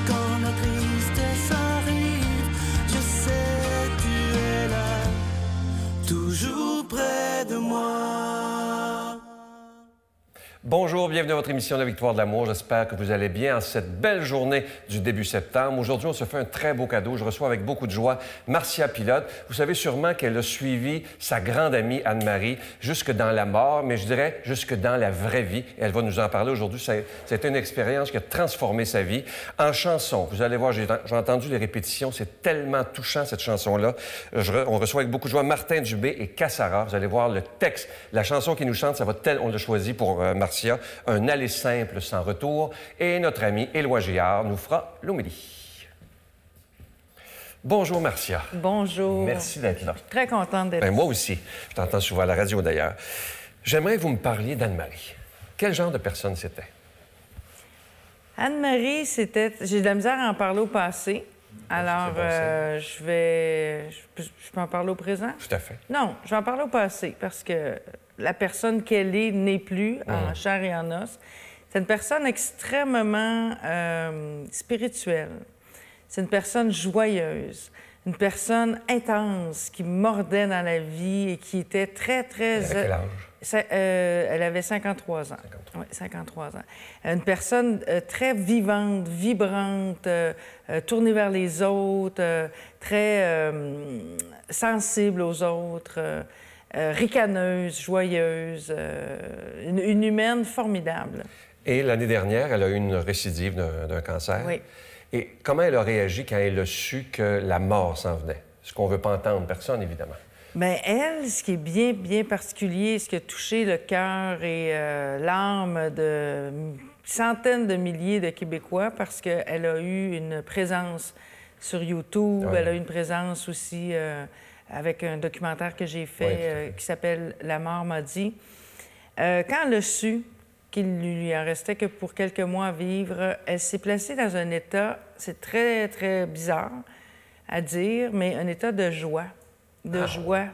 quand la tristesse arrive, je sais tu es là, toujours près de moi. Bonjour, bienvenue à votre émission La Victoire de l'amour. J'espère que vous allez bien en cette belle journée du début septembre. Aujourd'hui, on se fait un très beau cadeau. Je reçois avec beaucoup de joie Marcia Pilote. Vous savez sûrement qu'elle a suivi sa grande amie Anne-Marie jusque dans la mort, mais je dirais jusque dans la vraie vie. Et elle va nous en parler aujourd'hui. C'est une expérience qui a transformé sa vie en chanson. Vous allez voir, j'ai entendu les répétitions. C'est tellement touchant, cette chanson-là. On reçoit avec beaucoup de joie Martin Dubé et Cassara. Vous allez voir le texte. La chanson qui nous chante, ça va on l'a choisi pour Marcia. Un aller simple sans retour. Et notre ami Éloi Géard nous fera l'homélie. Bonjour, Marcia. Bonjour. Merci d'être là. Je suis très contente d'être là. là. Moi aussi. Je t'entends souvent à la radio, d'ailleurs. J'aimerais que vous me parliez d'Anne-Marie. Quel genre de personne c'était? Anne-Marie, c'était... J'ai de la misère à en parler au passé. Alors, je peux en parler au présent? Tout à fait. Non, je vais en parler au passé parce que la personne qu'elle est n'est plus en chair et en os. C'est une personne extrêmement spirituelle. C'est une personne joyeuse, une personne intense qui mordait dans la vie et qui était très, très... Elle a quel âge? Elle avait 53 ans. 53. Oui, 53 ans. Une personne très vivante, vibrante, tournée vers les autres, très sensible aux autres, ricaneuse, joyeuse, une humaine formidable. Et l'année dernière, elle a eu une récidive d'un cancer. Oui. Et comment elle a réagi quand elle a su que la mort s'en venait? Ce qu'on ne veut pas entendre, personne, évidemment. Bien, elle, ce qui est bien, bien particulier, ce qui a touché le cœur et l'âme de centaines de milliers de Québécois, parce qu'elle a eu une présence sur YouTube, elle a eu une présence aussi avec un documentaire que j'ai fait qui s'appelle « La mort m'a dit ». Quand elle a su qu'il lui en restait que pour quelques mois à vivre, elle s'est placée dans un état, c'est très, très bizarre à dire, mais un état de joie. De joie,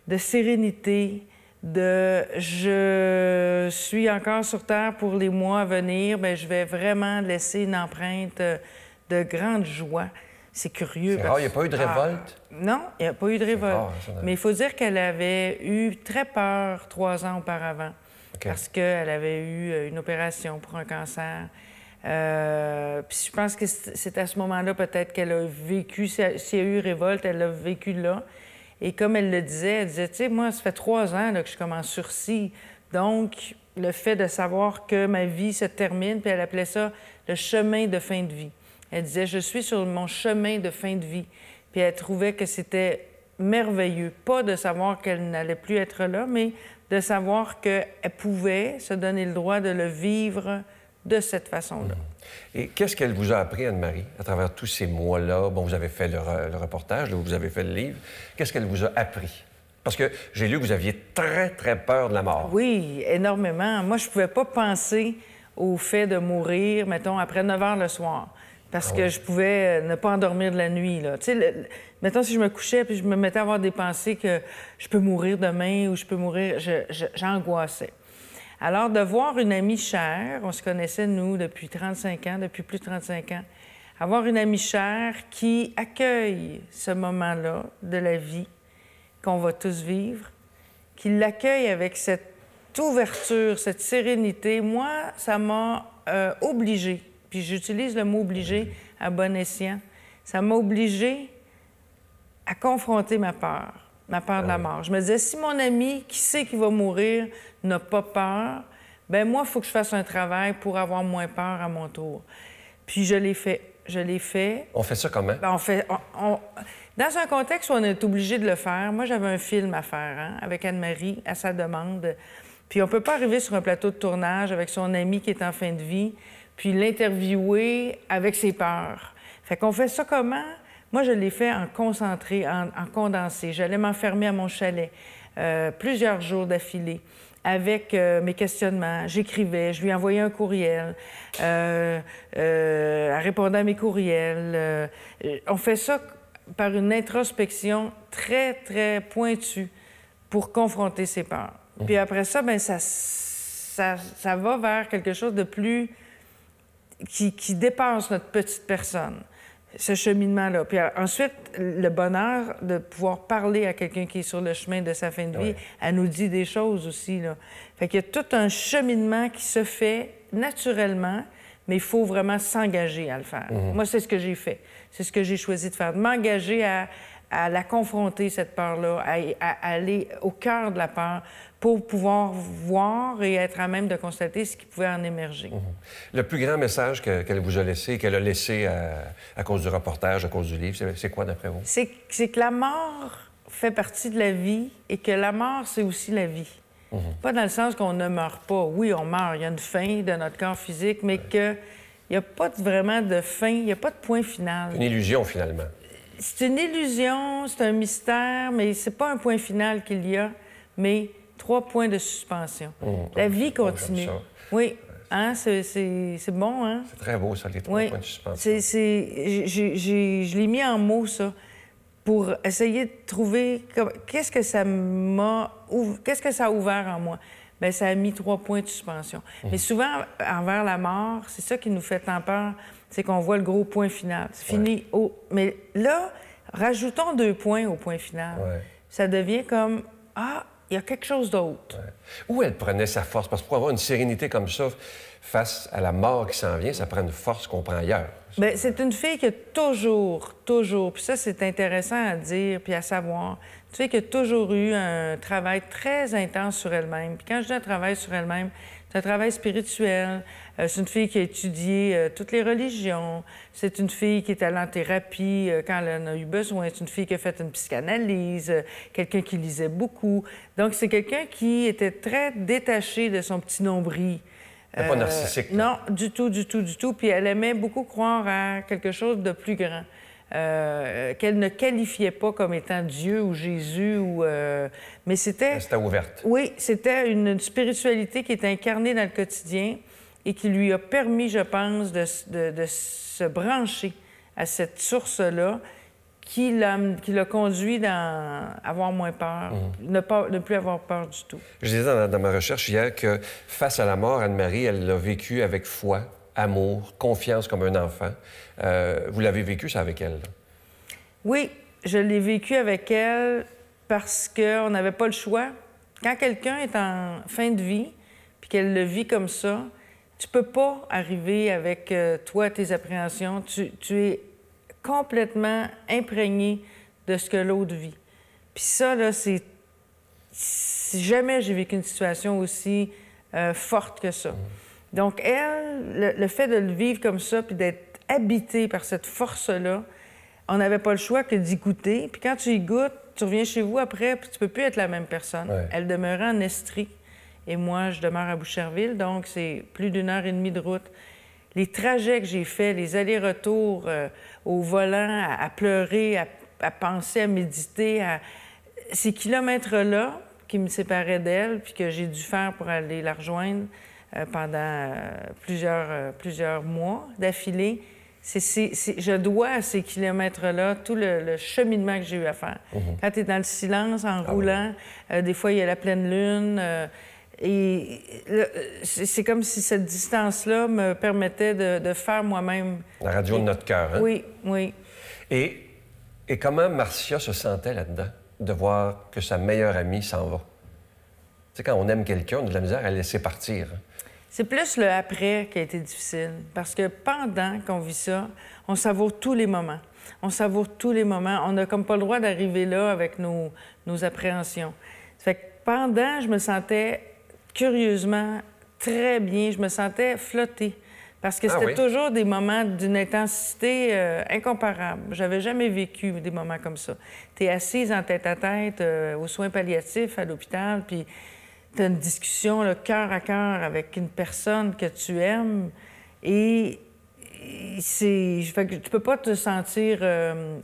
de sérénité, de « je suis encore sur Terre pour les mois à venir », bien, je vais vraiment laisser une empreinte de grande joie. C'est curieux. C'est rare, il n'y a pas eu de révolte? Non, il n'y a pas eu de révolte. Rare, mais il faut dire qu'elle avait eu très peur 3 ans auparavant parce qu'elle avait eu une opération pour un cancer. Puis je pense que c'est à ce moment-là peut-être qu'elle a vécu, s'il y a eu révolte, elle l'a vécu là. Et comme elle le disait, elle disait, tu sais, moi, ça fait 3 ans là, que je commence sursis. Donc, le fait de savoir que ma vie se termine, puis elle appelait ça le chemin de fin de vie. Elle disait, je suis sur mon chemin de fin de vie. Puis elle trouvait que c'était merveilleux, pas de savoir qu'elle n'allait plus être là, mais de savoir qu'elle pouvait se donner le droit de le vivre de cette façon-là. Et qu'est-ce qu'elle vous a appris, Anne-Marie, à travers tous ces mois-là? Bon, vous avez fait le reportage, là, vous avez fait le livre. Qu'est-ce qu'elle vous a appris? Parce que j'ai lu que vous aviez très, très peur de la mort. Oui, énormément. Moi, je ne pouvais pas penser au fait de mourir, mettons, après 9 heures le soir. Parce que je pouvais ne pas endormir de la nuit, là. Tu sais, mettons, si je me couchais puis je me mettais à avoir des pensées que je peux mourir demain ou je peux mourir, j'angoissais. Alors, de voir une amie chère, on se connaissait, nous, depuis 35 ans, depuis plus de 35 ans, avoir une amie chère qui accueille ce moment-là de la vie qu'on va tous vivre, qui l'accueille avec cette ouverture, cette sérénité, moi, ça m'a obligée, puis j'utilise le mot « obligé » à bon escient, ça m'a obligée à confronter ma peur de la mort. Je me disais, si mon ami qui sait qu'il va mourir n'a pas peur, bien moi, il faut que je fasse un travail pour avoir moins peur à mon tour. Puis je l'ai fait. Je l'ai fait. On fait ça comment? Bien, dans un contexte où on est obligé de le faire, moi, j'avais un film à faire avec Anne-Marie, à sa demande. Puis on ne peut pas arriver sur un plateau de tournage avec son ami qui est en fin de vie, puis l'interviewer avec ses peurs. Fait qu'on fait ça comment? Moi, je l'ai fait en concentré, en condensé. J'allais m'enfermer à mon chalet plusieurs jours d'affilée avec mes questionnements. J'écrivais, je lui envoyais un courriel, elle répondait à mes courriels. On fait ça par une introspection très, très pointue pour confronter ses peurs. Puis après ça, bien, ça va vers quelque chose de plus qui dépasse notre petite personne, ce cheminement-là. Puis ensuite, le bonheur de pouvoir parler à quelqu'un qui est sur le chemin de sa fin de vie, elle nous dit des choses aussi, là. Fait qu'il y a tout un cheminement qui se fait naturellement, mais il faut vraiment s'engager à le faire. Moi, c'est ce que j'ai fait. C'est ce que j'ai choisi de faire, de m'engager à la confronter, cette peur-là, à aller au cœur de la peur pour pouvoir voir et être à même de constater ce qui pouvait en émerger. Le plus grand message qu'elle vous a laissé, qu'elle a laissé à cause du reportage, à cause du livre, c'est quoi d'après vous? C'est que la mort fait partie de la vie et que la mort, c'est aussi la vie. Pas dans le sens qu'on ne meurt pas. Oui, on meurt, il y a une fin de notre corps physique, mais qu'il n'y a pas vraiment de fin, il n'y a pas de point final. Une illusion, finalement. C'est une illusion, c'est un mystère, mais c'est pas un point final qu'il y a, mais 3 points de suspension. La vie continue. Oui, hein, c'est bon, hein? C'est très beau, ça, les 3 points de suspension. Je l'ai mis en mots, ça, pour essayer de trouver qu'est-ce que ça a ouvert en moi. Bien, ça a mis 3 points de suspension. Mais souvent, envers la mort, c'est ça qui nous fait tant peur, c'est qu'on voit le gros point final. C'est fini. Mais là, rajoutons 2 points au point final. Ça devient comme, il y a quelque chose d'autre. Où elle prenait sa force? Parce que pour avoir une sérénité comme ça, face à la mort qui s'en vient, ça prend une force qu'on prend ailleurs. Bien, c'est une fille qui a toujours, puis ça, c'est intéressant à dire puis à savoir, une fille qui a toujours eu un travail très intense sur elle-même. Puis quand je dis un travail sur elle-même, c'est un travail spirituel. C'est une fille qui a étudié toutes les religions. C'est une fille qui est allée en thérapie quand elle en a eu besoin. C'est une fille qui a fait une psychanalyse, quelqu'un qui lisait beaucoup. Donc, c'est quelqu'un qui était très détaché de son petit nombril. Elle n'est pas narcissique. Non, du tout. Puis elle aimait beaucoup croire à quelque chose de plus grand, qu'elle ne qualifiait pas comme étant Dieu ou Jésus. Mais c'était... C'était ouverte. Oui, c'était une spiritualité qui était incarnée dans le quotidien et qui lui a permis, je pense, de se brancher à cette source-là qui l'a conduit à avoir moins peur, ne plus avoir peur du tout. Je disais dans ma recherche hier que face à la mort, Anne-Marie, elle l'a vécu avec foi, amour, confiance comme un enfant. Vous l'avez vécu, ça, avec elle? Là? Oui, je l'ai vécu avec elle parce qu'on n'avait pas le choix. Quand quelqu'un est en fin de vie puis qu'elle le vit comme ça, tu peux pas arriver avec toi, tes appréhensions. Tu es complètement imprégné de ce que l'autre vit. Puis ça, là, c'est... Jamais j'ai vécu une situation aussi forte que ça. Donc, elle, le fait de le vivre comme ça, puis d'être habitée par cette force-là, on n'avait pas le choix que d'y goûter. Puis quand tu y goûtes, tu reviens chez vous après, puis tu peux plus être la même personne. Elle demeurait en Estrie, et moi, je demeure à Boucherville, donc c'est plus d'1h30 de route. Les trajets que j'ai faits, les allers-retours au volant, à pleurer, à penser, à méditer, ces kilomètres-là qui me séparaient d'elle, puis que j'ai dû faire pour aller la rejoindre pendant plusieurs mois d'affilée, je dois à ces kilomètres-là tout le cheminement que j'ai eu à faire. Quand tu es dans le silence, en roulant, des fois, il y a la pleine lune... Et c'est comme si cette distance-là me permettait de faire moi-même... La radio de notre cœur, hein? Oui, oui. Et comment Marcia se sentait là-dedans, de voir que sa meilleure amie s'en va? Tu sais, quand on aime quelqu'un, on a de la misère à le laisser partir. C'est plus le après qui a été difficile. Parce que pendant qu'on vit ça, on savoure tous les moments. On savoure tous les moments. On n'a comme pas le droit d'arriver là avec nos appréhensions. Ça fait que pendant, je me sentais... curieusement, très bien. Je me sentais flottée. Parce que c'était toujours des moments d'une intensité incomparable. J'avais jamais vécu des moments comme ça. Tu es assise en tête-à-tête aux soins palliatifs à l'hôpital, puis tu as une discussion là, cœur à cœur avec une personne que tu aimes. Et fait que tu peux pas te sentir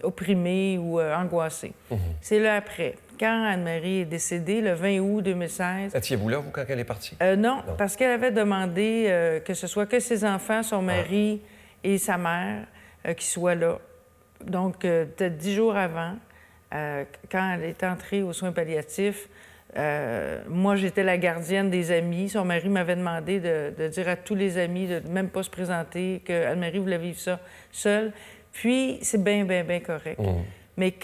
opprimée ou angoissée. C'est là après. Quand Anne-Marie est décédée, le 20 août 2016... Étiez-vous là, vous, quand elle est partie? Non, parce qu'elle avait demandé que ce soit que ses enfants, son mari et sa mère qui soient là. Donc, peut-être 10 jours avant, quand elle est entrée aux soins palliatifs, Moi, j'étais la gardienne des amis. Son mari m'avait demandé de dire à tous les amis de même pas se présenter, qu'Anne-Marie voulait vivre ça seule. Puis, c'est bien, bien, bien correct. Mais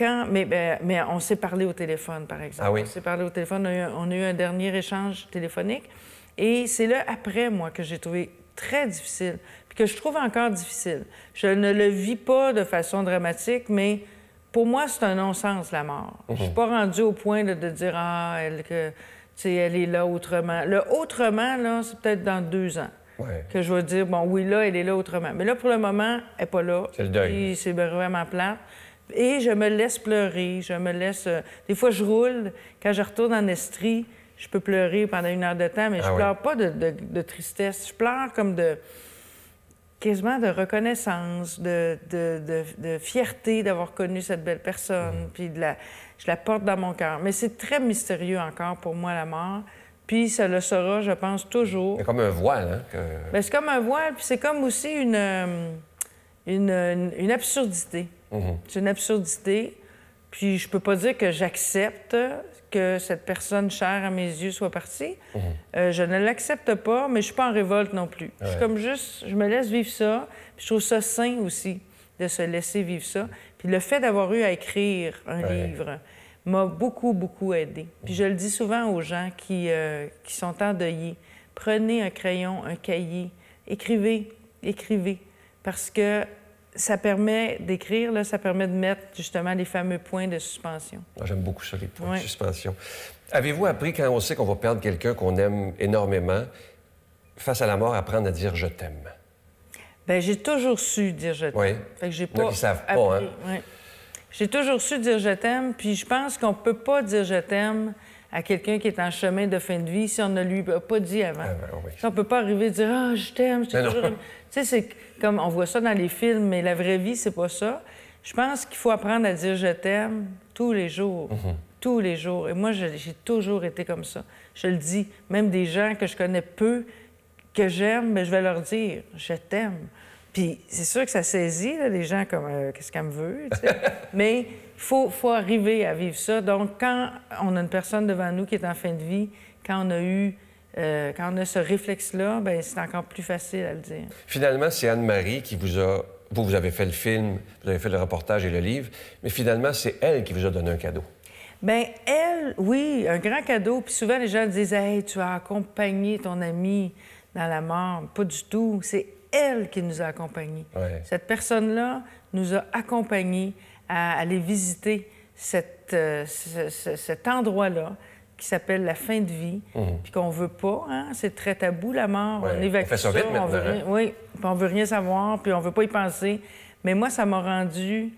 on s'est parlé au téléphone, par exemple. Ah oui? On s'est parlé au téléphone. On a eu un dernier échange téléphonique. Et c'est là, après, moi, que j'ai trouvé très difficile, puis que je trouve encore difficile. Je ne le vis pas de façon dramatique, mais pour moi, c'est un non-sens, la mort. Je suis pas rendue au point de dire « Ah, elle est là autrement ». Le « autrement », là, c'est peut-être dans 2 ans que je vais dire « Bon, oui, là, elle est là autrement ». Mais là, pour le moment, elle n'est pas là. C'est le deuil. Puis c'est vraiment plate. Et je me laisse pleurer, je me laisse... Des fois, je roule. Quand je retourne en Estrie, je peux pleurer pendant 1 heure de temps, mais je pleure pas de tristesse. Je pleure comme quasiment de reconnaissance, de fierté d'avoir connu cette belle personne. Puis je la porte dans mon cœur. Mais c'est très mystérieux encore pour moi, la mort. Puis ça le sera, je pense, toujours. C'est comme un voile, hein? Bien, c'est comme un voile, puis c'est comme aussi une absurdité. C'est une absurdité. Puis je peux pas dire que j'accepte que cette personne chère à mes yeux soit partie. Je ne l'accepte pas, mais je suis pas en révolte non plus. Je suis comme juste, je me laisse vivre ça. Puis je trouve ça sain aussi de se laisser vivre ça. Puis le fait d'avoir eu à écrire un livre m'a beaucoup, beaucoup aidée. Puis je le dis souvent aux gens qui sont endeuillés. Prenez un crayon, un cahier, écrivez, parce que ça permet d'écrire, là, ça permet de mettre justement les fameux points de suspension. J'aime beaucoup ça, les points de suspension. Avez-vous appris, quand on sait qu'on va perdre quelqu'un qu'on aime énormément, face à la mort, apprendre à dire « je t'aime » ? Bien, j'ai toujours su dire « je t'aime ». Oui. Fait que j'ai pas Ils savent appris. pas, hein? Oui. J'ai toujours su dire « je t'aime », puis je pense qu'on peut pas dire « je t'aime » à quelqu'un qui est en chemin de fin de vie si on ne lui a pas dit avant. Oui. On peut pas arriver à dire « ah, je t'aime, je t'ai toujours aimé ». Tu sais, c'est comme on voit ça dans les films, mais la vraie vie, c'est pas ça. Je pense qu'il faut apprendre à dire « je t'aime » tous les jours. Tous les jours. Et moi, j'ai toujours été comme ça. Je le dis. Même des gens que je connais peu, que j'aime, bien, je vais leur dire « je t'aime ». Puis c'est sûr que ça saisit, là, les gens comme « qu'est-ce qu'elle me veut? » Mais il faut arriver à vivre ça. Donc, quand on a une personne devant nous qui est en fin de vie, quand on a ce réflexe-là, bien, c'est encore plus facile à le dire. Finalement, c'est Anne-Marie qui vous a... Vous avez fait le film, vous avez fait le reportage et le livre, mais finalement, c'est elle qui vous a donné un cadeau. Bien, elle, oui, un grand cadeau. Puis souvent, les gens disent « Hey, tu as accompagné ton ami dans la mort. » Pas du tout. C'est elle qui nous a accompagnés. Cette personne-là nous a accompagnés à aller visiter cet endroit-là qui s'appelle la fin de vie, puis qu'on veut pas, hein? C'est très tabou, la mort. On évacue fait ça vite on veut maintenant, rien, oui, puis on veut rien savoir, puis on veut pas y penser. Mais moi, ça m'a rendu...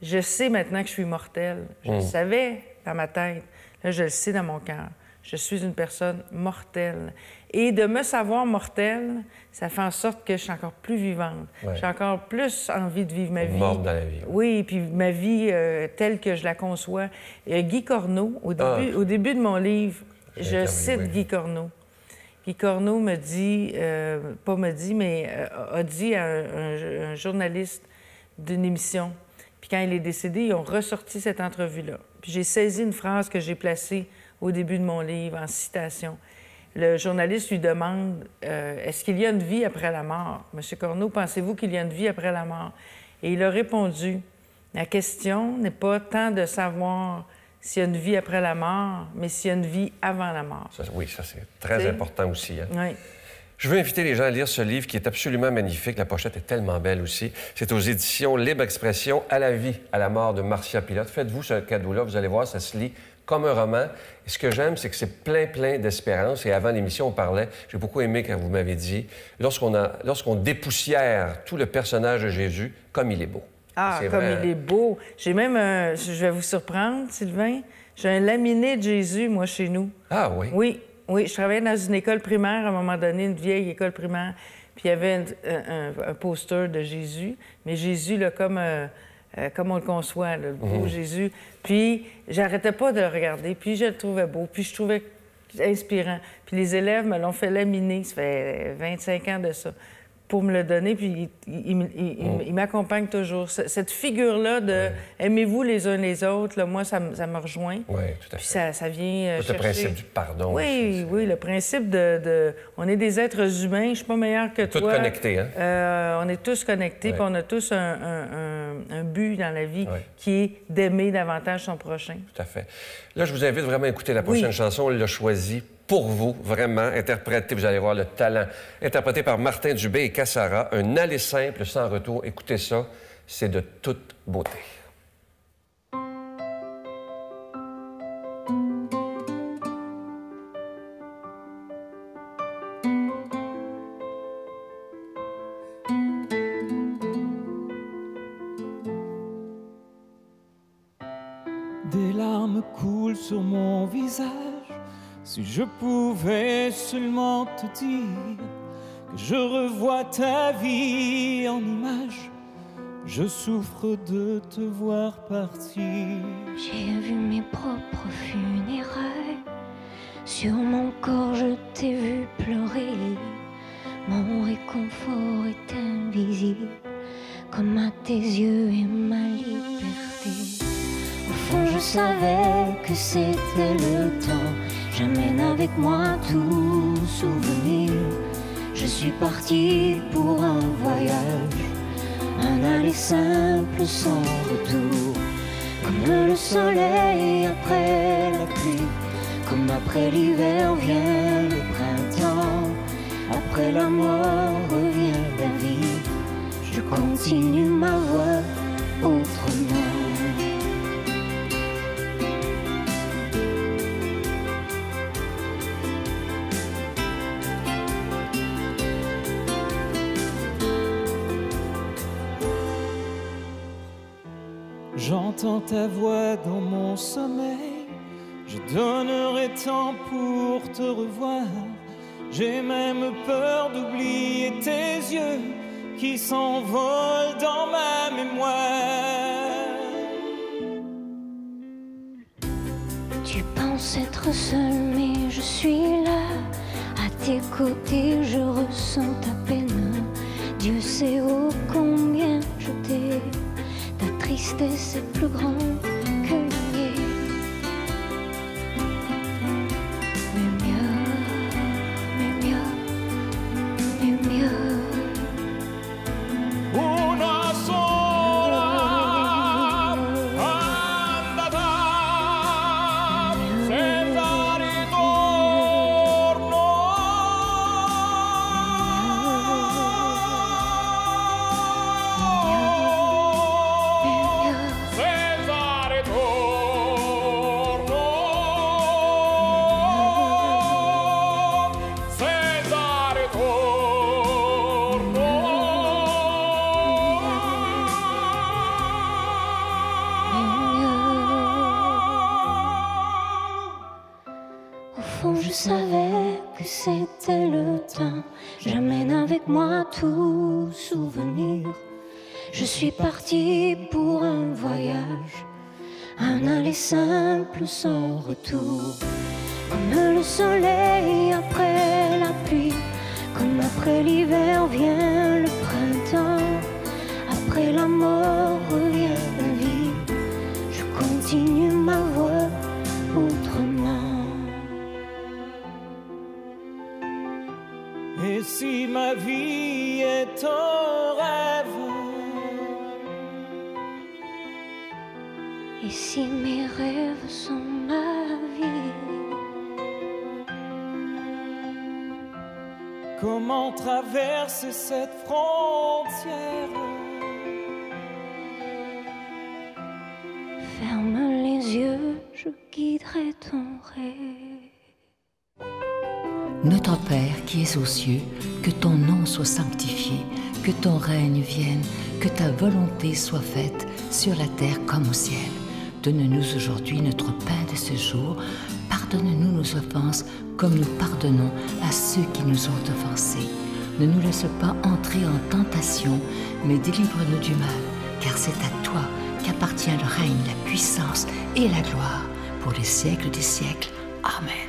Je sais maintenant que je suis mortelle. Je le savais dans ma tête. Là, je le sais dans mon cœur. Je suis une personne mortelle. Et de me savoir mortelle, ça fait en sorte que je suis encore plus vivante. J'ai encore plus envie de vivre ma vie. Morte dans la vie. Oui, puis ma vie telle que je la conçois. Guy Corneau, au début de mon livre, je cite Guy Corneau. Guy Corneau me dit, pas me dit, mais a dit à un journaliste d'une émission. Puis quand il est décédé, ils ont ressorti cette entrevue-là. Puis j'ai saisi une phrase que j'ai placée au début de mon livre, en citation. Le journaliste lui demande est-ce qu'il y a une vie après la mort? Monsieur Corneau, pensez-vous qu'il y a une vie après la mort? Et il a répondu la question n'est pas tant de savoir s'il y a une vie après la mort, mais s'il y a une vie avant la mort. Ça, oui, ça, c'est très important aussi. Hein? Oui. Je veux inviter les gens à lire ce livre qui est absolument magnifique. La pochette est tellement belle aussi. C'est aux éditions Libre Expression, À la vie, à la mort de Marcia Pilote. Faites-vous ce cadeau-là, vous allez voir, ça se lit comme un roman. Et ce que j'aime, c'est que c'est plein d'espérance. Et avant l'émission, on parlait, j'ai beaucoup aimé quand vous m'avez dit, lorsqu'on dépoussière tout le personnage de Jésus, comme il est beau. Ah, c'est comme vrai. il est beau. J'ai même, je vais vous surprendre, Sylvain, j'ai un laminé de Jésus, moi, chez nous. Ah oui? Oui, je travaillais dans une école primaire à un moment donné, une vieille école primaire. Puis il y avait un poster de Jésus, mais Jésus, là, comme on le conçoit, là, le beau Jésus. Puis j'arrêtais pas de le regarder, puis je le trouvais beau, puis je trouvais inspirant. Puis les élèves me l'ont fait laminer, ça fait 25 ans de ça. pour me le donner, puis il m'accompagne toujours. Cette figure-là de aimez-vous les uns les autres, là, moi, ça me rejoint. Oui, tout à fait. Puis ça vient chercher... Le principe du pardon. Oui, oui, le principe on est des êtres humains, je suis pas meilleure que toi. Tous connectés, hein? On est tous connectés, puis on a tous un but dans la vie qui est d'aimer davantage son prochain. Tout à fait. Là, je vous invite vraiment à écouter la prochaine chanson. On l'a choisie pour vous, vraiment, interprété, vous allez voir le talent, interprété par Martin Dubé et Cassara, un aller simple sans retour. Écoutez ça, c'est de toute beauté. Des larmes coulent sur mon visage. Si je pouvais seulement te dire que je revois ta vie en images, je souffre de te voir partir. J'ai vu mes propres funérailles, sur mon corps je t'ai vu pleurer. Mon réconfort est invisible, comme à tes yeux et ma liberté. Au fond je savais que c'était le temps. J'amène avec moi tout souvenir. Je suis partie pour un voyage, un aller simple sans retour. Comme le soleil après la pluie, comme après l'hiver vient le printemps. Après la mort revient la vie. Je continue ma voie autrement. J'entends ta voix dans mon sommeil. Je donnerai tant pour te revoir. J'ai même peur d'oublier tes yeux qui s'envolent dans ma mémoire. Tu penses être seul, mais je suis là. À tes côtés, je ressens ta peine. Dieu sait ô combien je t'aime. Ta tristesse est plus grande que la mienne. Mais mieux. Una sola andata senza ritorno. Senza ritorno. Senza ritorno. Au fond, je savais que c'était le temps. J'amène avec moi tout souvenir. Je suis partie pour un voyage, un aller simple sans retour. Comme le soleil après la pluie, comme après l'hiver vient le printemps. Après la mort revient la vie. Je continue ma voie autrement. Et si ma vie est un rêve, Et si mes rêves sont ma vie, comment traverser cette frontière? ferme les yeux, je guiderai ton rêve. Notre Père qui es aux cieux, que ton nom soit sanctifié, que ton règne vienne, que ta volonté soit faite sur la terre comme au ciel. Donne-nous aujourd'hui notre pain de ce jour. Pardonne-nous nos offenses comme nous pardonnons à ceux qui nous ont offensés. Ne nous laisse pas entrer en tentation, mais délivre-nous du mal, car c'est à toi qu'appartient le règne, la puissance et la gloire pour les siècles des siècles. Amen.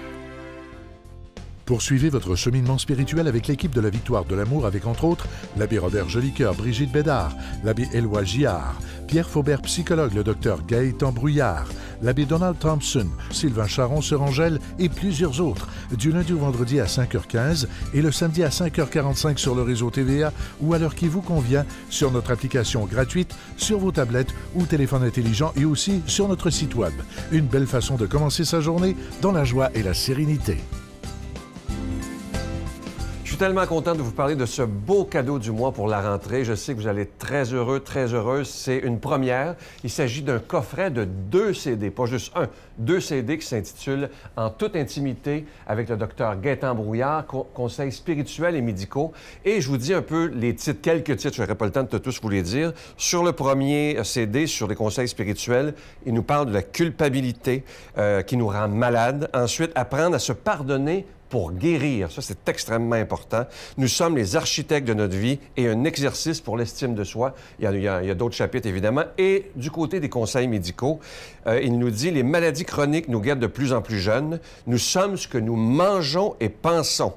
Poursuivez votre cheminement spirituel avec l'équipe de la Victoire de l'Amour avec entre autres l'abbé Robert Jolicoeur, Brigitte Bédard, l'abbé Éloi Giard, Pierre Faubert, psychologue, le docteur Gaëtan Brouillard, l'abbé Donald Thompson, Sylvain Charon-Serangel et plusieurs autres, du lundi au vendredi à 5h15 et le samedi à 5h45 sur le réseau TVA ou à l'heure qui vous convient sur notre application gratuite, sur vos tablettes ou téléphones intelligents et aussi sur notre site web. Une belle façon de commencer sa journée dans la joie et la sérénité. Je suis tellement content de vous parler de ce beau cadeau du mois pour la rentrée. Je sais que vous allez être très heureux, très heureuse. C'est une première. Il s'agit d'un coffret de 2 CD, pas juste un, 2 CD qui s'intitulent « En toute intimité » avec le docteur Gaëtan Brouillard, conseils spirituels et médicaux. Et je vous dis un peu les titres, quelques titres, je n'aurai pas le temps de tous vous les dire. Sur le premier CD, sur les conseils spirituels, il nous parle de la culpabilité qui nous rend malades. Ensuite, apprendre à se pardonner pour guérir. Ça, c'est extrêmement important. Nous sommes les architectes de notre vie et un exercice pour l'estime de soi. Il y a d'autres chapitres, évidemment. Et du côté des conseils médicaux, il nous dit « Les maladies chroniques nous guettent de plus en plus jeunes. Nous sommes ce que nous mangeons et pensons. »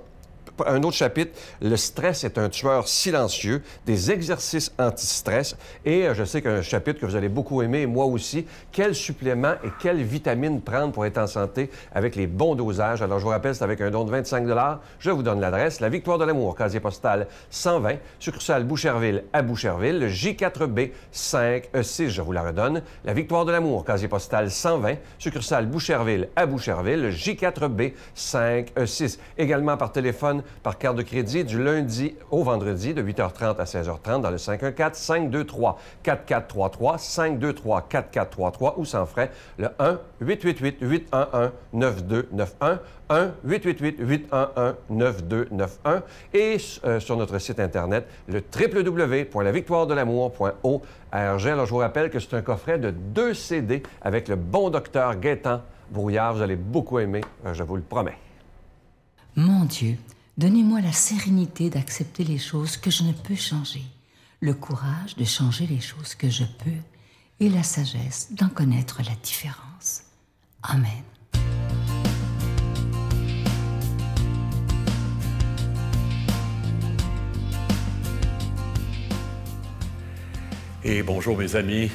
Un autre chapitre, le stress est un tueur silencieux, des exercices anti-stress. Et je sais qu'un chapitre que vous allez beaucoup aimer, et moi aussi, quels suppléments et quelles vitamines prendre pour être en santé avec les bons dosages. Alors, je vous rappelle, c'est avec un don de 25 $. Je vous donne l'adresse, la Victoire de l'Amour, casier postal 120, succursale Boucherville à Boucherville, le J4B 5E6, je vous la redonne. La Victoire de l'Amour, casier postal 120, succursale Boucherville à Boucherville, le J4B 5E6. Également par téléphone, par carte de crédit du lundi au vendredi de 8h30 à 16h30 dans le 514-523-4433, 523-4433 ou sans frais le 1-888-811-9291, 1-888-811-9291 et sur notre site Internet, le www.lavictoiredelamour.org. Alors, je vous rappelle que c'est un coffret de 2 CD avec le bon docteur Gaëtan Brouillard. Vous allez beaucoup aimer, je vous le promets. Mon Dieu, donnez-moi la sérénité d'accepter les choses que je ne peux changer, le courage de changer les choses que je peux et la sagesse d'en connaître la différence. Amen. Et bonjour mes amis.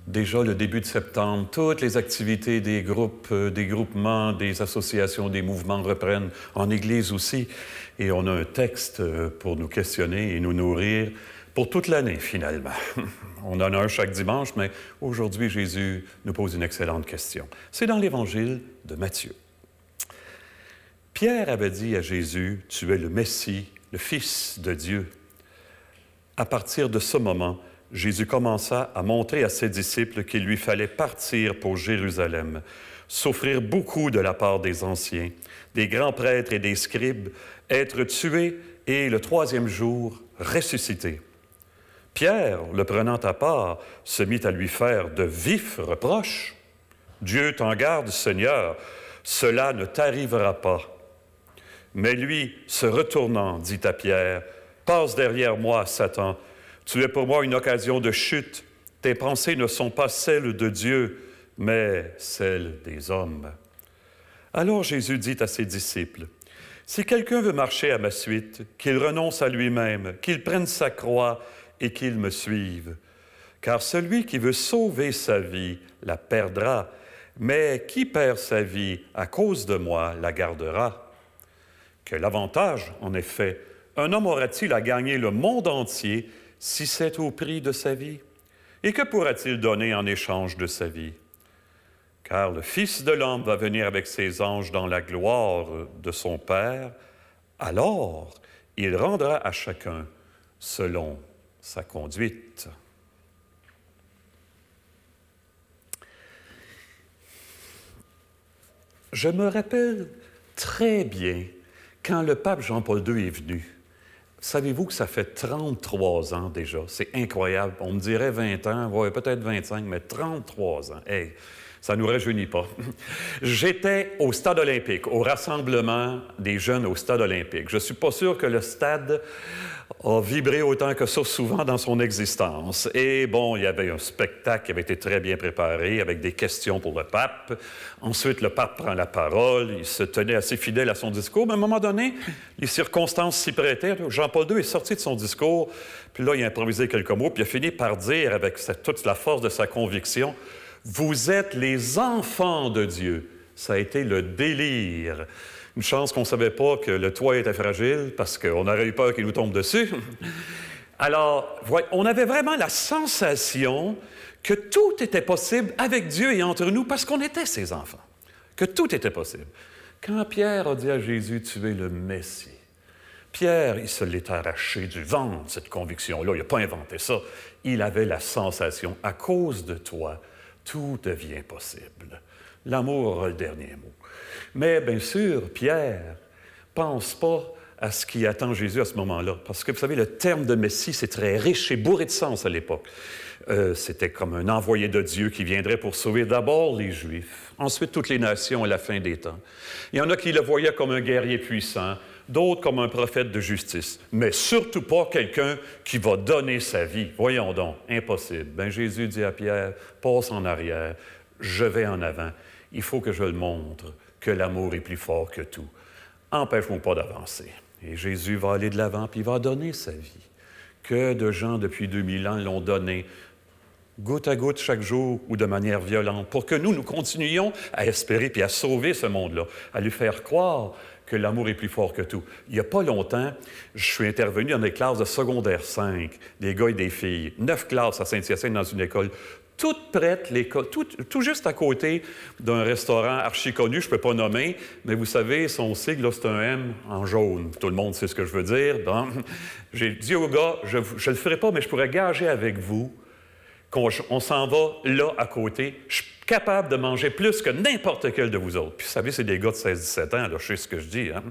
Déjà le début de septembre, toutes les activités des groupes, des groupements, des associations, des mouvements reprennent, en Église aussi. Et on a un texte pour nous questionner et nous nourrir pour toute l'année, finalement. On en a un chaque dimanche, mais aujourd'hui, Jésus nous pose une excellente question. C'est dans l'Évangile de Matthieu. Pierre avait dit à Jésus, « Tu es le Messie, le Fils de Dieu. » À partir de ce moment, Jésus commença à montrer à ses disciples qu'il lui fallait partir pour Jérusalem, souffrir beaucoup de la part des anciens, des grands prêtres et des scribes, être tué et le 3e jour ressuscité. Pierre, le prenant à part, se mit à lui faire de vifs reproches. « Dieu t'en garde, Seigneur, cela ne t'arrivera pas. » Mais lui, se retournant, dit à Pierre, « Passe derrière moi, Satan. Tu es pour moi une occasion de chute. Tes pensées ne sont pas celles de Dieu, mais celles des hommes. » Alors Jésus dit à ses disciples, « Si quelqu'un veut marcher à ma suite, qu'il renonce à lui-même, qu'il prenne sa croix et qu'il me suive. Car celui qui veut sauver sa vie la perdra, mais qui perd sa vie à cause de moi la gardera. Quel avantage, en effet, un homme aura-t-il à gagner le monde entier si c'est au prix de sa vie? Et que pourra-t-il donner en échange de sa vie? Car le Fils de l'homme va venir avec ses anges dans la gloire de son Père, alors il rendra à chacun selon sa conduite. » Je me rappelle très bien quand le pape Jean-Paul II est venu. Savez-vous que ça fait 33 ans déjà? C'est incroyable. On me dirait 20 ans, ouais, peut-être 25, mais 33 ans. Hey, Ça ne nous rajeunit pas. J'étais au stade olympique, au rassemblement des jeunes au stade olympique. Je ne suis pas sûr que le stade a vibré autant que ça souvent dans son existence. Et bon, il y avait un spectacle qui avait été très bien préparé avec des questions pour le pape. Ensuite, le pape prend la parole. Il se tenait assez fidèle à son discours. Mais à un moment donné, les circonstances s'y prêtaient. Jean-Paul II est sorti de son discours. Puis là, il a improvisé quelques mots. Puis il a fini par dire, avec toute la force de sa conviction, « Vous êtes les enfants de Dieu. » Ça a été le délire. Une chance qu'on ne savait pas que le toit était fragile parce qu'on aurait eu peur qu'il nous tombe dessus. Alors, on avait vraiment la sensation que tout était possible avec Dieu et entre nous parce qu'on était ses enfants, que tout était possible. Quand Pierre a dit à Jésus, « Tu es le Messie », Pierre, il se l'est arraché du ventre, cette conviction-là. Il n'a pas inventé ça. Il avait la sensation, à cause de toi, tout devient possible. L'amour aura le dernier mot. Mais bien sûr, Pierre pense pas à ce qui attend Jésus à ce moment-là. Parce que, vous savez, le terme de Messie, c'est très riche et bourré de sens à l'époque. C'était comme un envoyé de Dieu qui viendrait pour sauver d'abord les Juifs, ensuite toutes les nations à la fin des temps. Il y en a qui le voyaient comme un guerrier puissant, d'autres comme un prophète de justice, mais surtout pas quelqu'un qui va donner sa vie. Voyons donc, impossible. Bien, Jésus dit à Pierre, passe en arrière, je vais en avant. Il faut que je le montre, que l'amour est plus fort que tout. Empêche-moi pas d'avancer. Et Jésus va aller de l'avant, puis il va donner sa vie. Que de gens depuis 2000 ans l'ont donné, goutte à goutte chaque jour ou de manière violente, pour que nous continuions à espérer puis à sauver ce monde-là, à lui faire croire que l'amour est plus fort que tout. Il n'y a pas longtemps, je suis intervenu dans des classes de secondaire 5, des gars et des filles, 9 classes à Saint-Hyacinthe dans une école, toutes prêtes, tout juste à côté d'un restaurant archi-connu, je ne peux pas nommer, mais vous savez, son sigle, là, c'est un M en jaune. Tout le monde sait ce que je veux dire. Bon. J'ai dit au gars, je ne le ferai pas, mais je pourrais gager avec vous qu'on s'en va là, à côté. Je suis capable de manger plus que n'importe quel de vous autres. Puis vous savez, c'est des gars de 16-17 ans, là, je sais ce que je dis. Hein?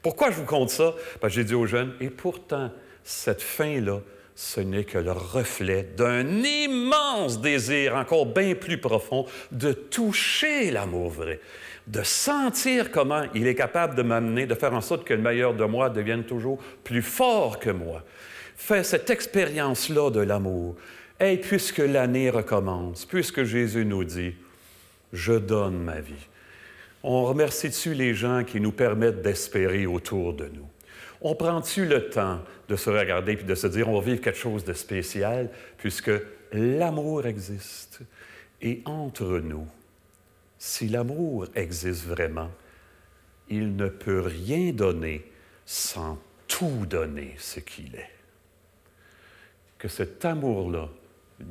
Pourquoi je vous compte ça? Parce que j'ai dit aux jeunes, et pourtant, cette faim-là, ce n'est que le reflet d'un immense désir, encore bien plus profond, de toucher l'amour vrai, de sentir comment il est capable de m'amener, de faire en sorte que le meilleur de moi devienne toujours plus fort que moi. Faire cette expérience-là de l'amour. Et puisque l'année recommence, puisque Jésus nous dit « Je donne ma vie », on remercie-tu les gens qui nous permettent d'espérer autour de nous? On prend-tu le temps de se regarder et de se dire, on va vivre quelque chose de spécial, puisque l'amour existe. Et entre nous, si l'amour existe vraiment, il ne peut rien donner sans tout donner ce qu'il est. Que cet amour-là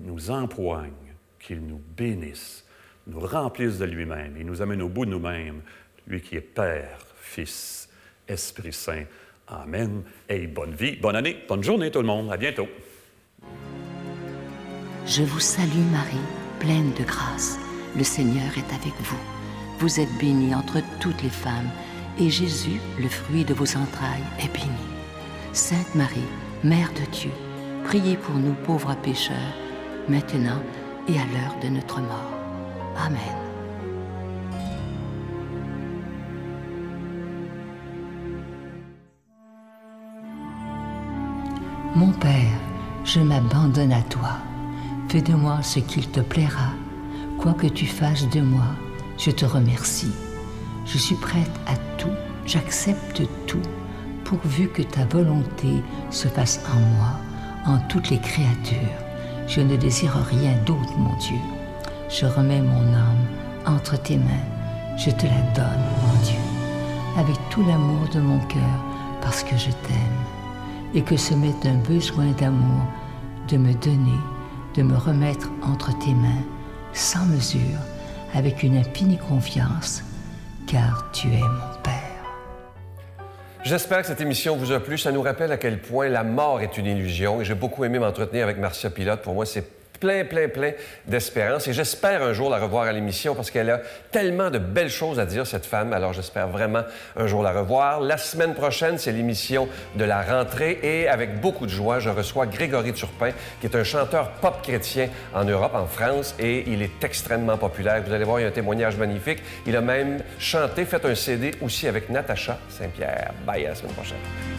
nous empoigne, qu'il nous bénisse, nous remplisse de lui-même et nous amène au bout de nous-mêmes, lui qui est Père, Fils, Esprit Saint. Amen. Et bonne vie, bonne année, bonne journée tout le monde. À bientôt. Je vous salue Marie, pleine de grâce. Le Seigneur est avec vous. Vous êtes bénie entre toutes les femmes, et Jésus, le fruit de vos entrailles, est béni. Sainte Marie, Mère de Dieu, priez pour nous pauvres pécheurs, maintenant et à l'heure de notre mort. Amen. Mon Père, je m'abandonne à toi. Fais de moi ce qu'il te plaira. Quoi que tu fasses de moi, je te remercie. Je suis prête à tout, j'accepte tout, pourvu que ta volonté se fasse en moi, en toutes les créatures. Je ne désire rien d'autre, mon Dieu. Je remets mon âme entre tes mains. Je te la donne, mon Dieu, avec tout l'amour de mon cœur, parce que je t'aime. Et que ce m'est un besoin d'amour, de me donner, de me remettre entre tes mains, sans mesure, avec une infinie confiance, car tu es mon Père. J'espère que cette émission vous a plu. Ça nous rappelle à quel point la mort est une illusion. Et j'ai beaucoup aimé m'entretenir avec Marcia Pilote. Pour moi, c'est plein d'espérance. Et j'espère un jour la revoir à l'émission parce qu'elle a tellement de belles choses à dire, cette femme. Alors, j'espère vraiment un jour la revoir. La semaine prochaine, c'est l'émission de la rentrée. Et avec beaucoup de joie, je reçois Grégory Turpin, qui est un chanteur pop chrétien en Europe, en France. Et il est extrêmement populaire. Vous allez voir, il y a un témoignage magnifique. Il a même chanté, fait un CD aussi avec Natacha Saint-Pierre. Bye, à la semaine prochaine.